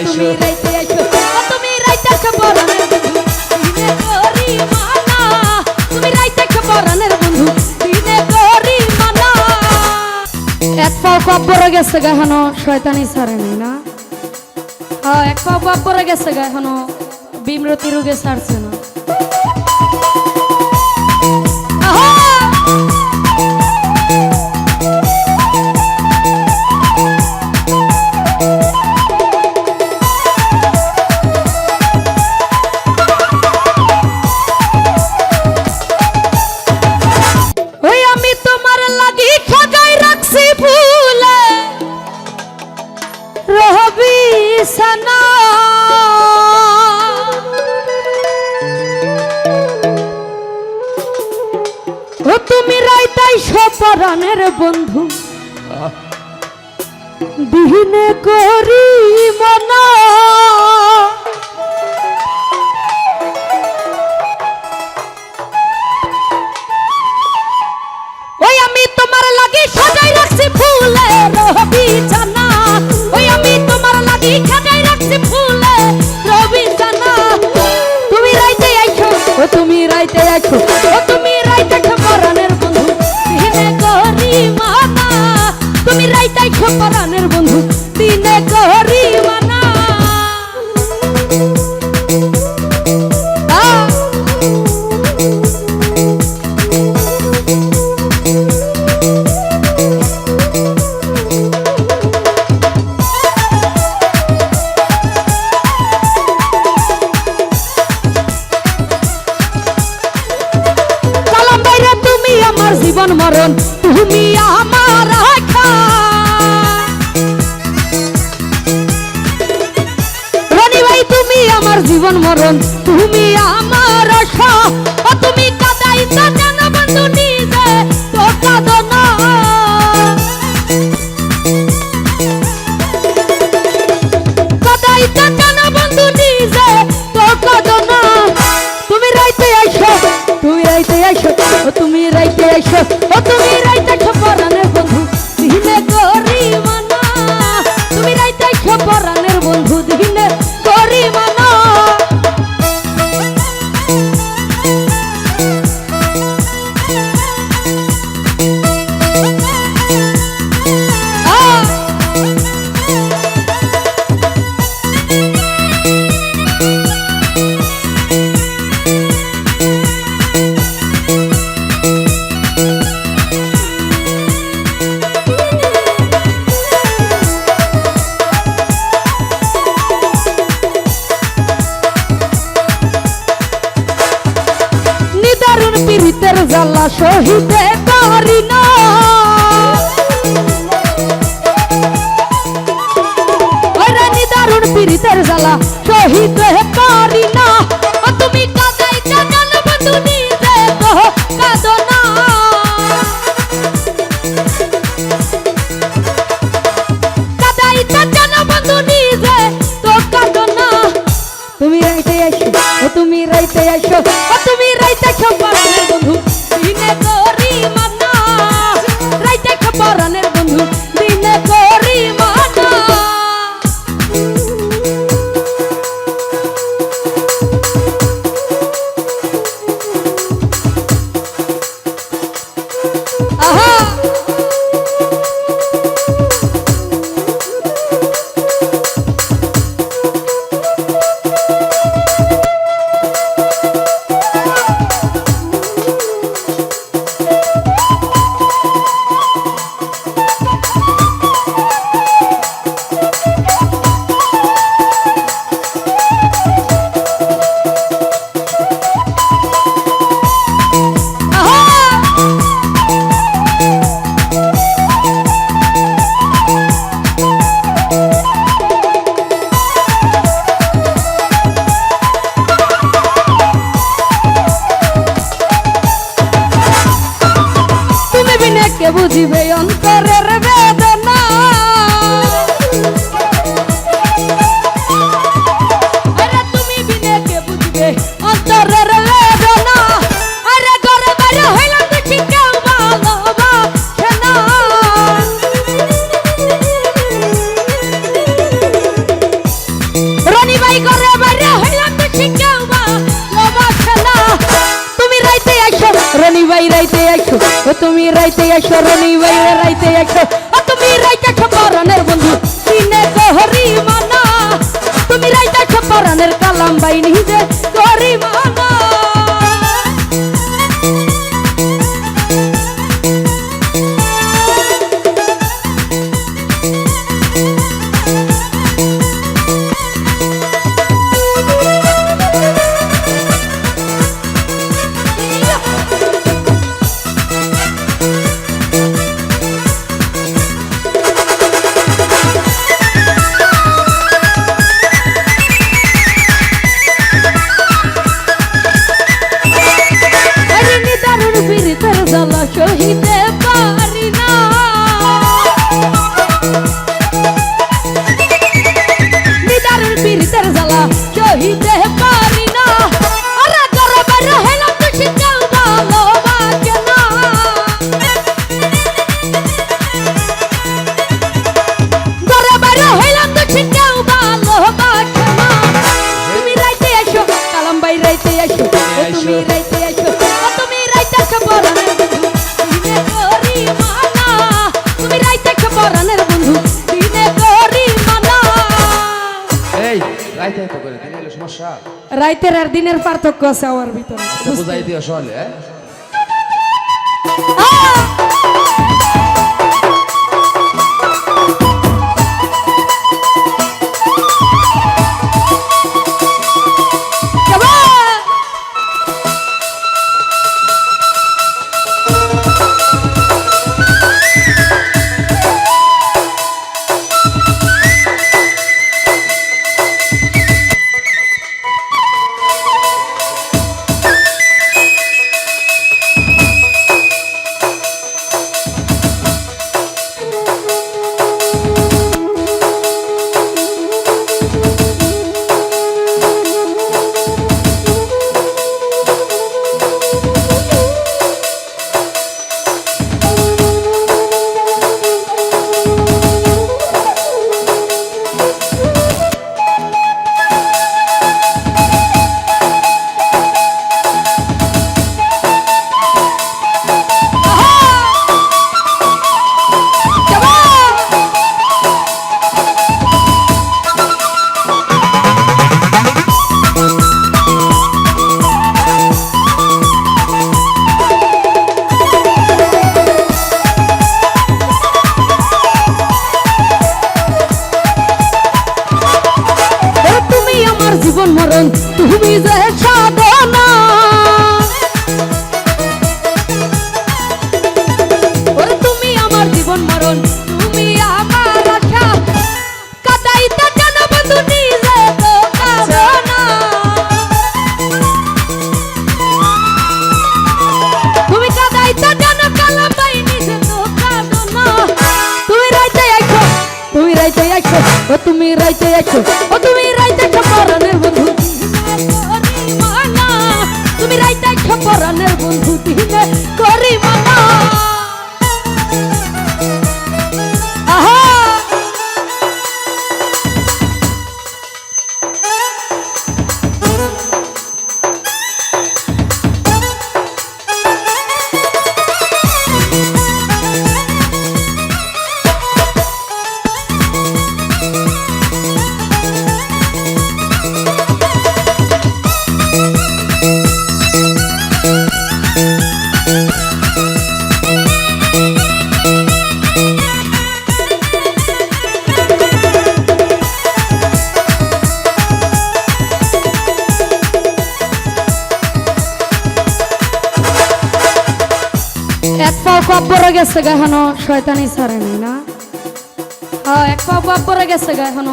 তুমি রাইতে আইছো তুমি রাইতে আইছো পরাণের বন্ধু দিনে করি মানা তুমি রাইতে আইছো পরাণের বন্ধু দিনে করি মানা এক পাও কব্বরে গেছে গা এখনো শয়তানি ছাড়ে নাই না এক পাও কব্বরে গেছে গা এখনো বিমরতি রোগে ছাড়ছে না তুমি রাইতাই সপরাণের বন্ধু দিনে করি মনা ওই আমি তোমার লাগি সাজাই রাখছি ফুলের বিছানা ওই আমি তোমার লাগি সাজাই রাখছি ফুলের বিছানা তুমি রাইতে আইছো তুমি রাইতে আইছো তুমি রাইতে পরাণের বন্ধু দিনে করি মানা তুমি রাইতে আইছো পরাণের বন্ধু দিনে করি মানা জীবন মরণ তুমি আমার রাখা রনি ভাই তুমি আমার জীবন মরণ তুমি আমার আশা ও তুমি কাদাইতা জান বন্ধু নিজে তো কাঁদো না কাদাইতা জান বন্ধু নিজে তো কাঁদো না তুমি রাইতে আইছো তুমি রাইতে আইছো তুমি রাইতে আইছো তুমি রাইতে আইছো পরাণের বন্ধু দিনে করি মানা তুমি রাইতে আইছো পরাণের বন্ধু দিনে করি মানা পীড়িতের জ্বালা সহিতে পারি না ওই রানী দারুণ পীড়িতের জ্বালা সহিতে পারি না তুমি কাদাইতা জান বন্ধু নিজে তো কাঁদো না কাদাইতা জান বন্ধু নিজে তো কাঁদো না তুমি রাইতে আইছো তুমি রাইতে আইছো তুমি রাইতে আইছো পরাণের বন্ধু দিনে করি মানা রাইতে আইছো পরাণের বন্ধু দিনে করি মানা আহা তাই করে বাইরে হইলাম তো শিখাবা লোবা খেলা তুমি রাইতে আইছো রনি ভাই রাইতে আইছো ও তুমি রাইতে আইছো রনি ভাই রাইতে আইছো ও তুমি রাইতে আইছো পরানের বন্ধু দিনে গহরি মানা তুমি রাইতে আইছো পরানের কালাম ভাই নিজে গহরি মানা জ্বালা সহিতে পারি না নিদারুর পীড়িতের জ্বালা সহিতে পারি না আরে ঘরে বাইরে হইলাম তো শিখাও ভালোবাসে না ঘরে বাইরে হইলাম তো শিখাও ভালোবাসে না তুমি রাইতে এসো কালাম ভাই রাইতে এসো তুমি রাইতে এসো তুমি রাইতে এসো পরানের রাইতের আর দিনের পার্থক্য আছে আমার ভিতরে বুঝাই দিও সলে জীবন মরণ তুমি যে সাধনা ওরে তুমি আমার জীবন মরণ তুমি আমার আশা কাদাইতে কেন বন্ধু নিজে তো কাঁদনা তুমি কাদাইতে কেন কালাম ভাই নিজে তো কাঁদনা তুমি রাইতে আইছো ও তুমি রাইতে আইছো ও তুমি রাইতে পরানের বন্ধু তুমি রাইতে আইছো পরানের বন্ধু দিনে করি মানা এক পাও কব্বরে গেছে গা এখনো শয়তানি ছাড়েনি না এক পাও কব্বরে গেছে গা এখনো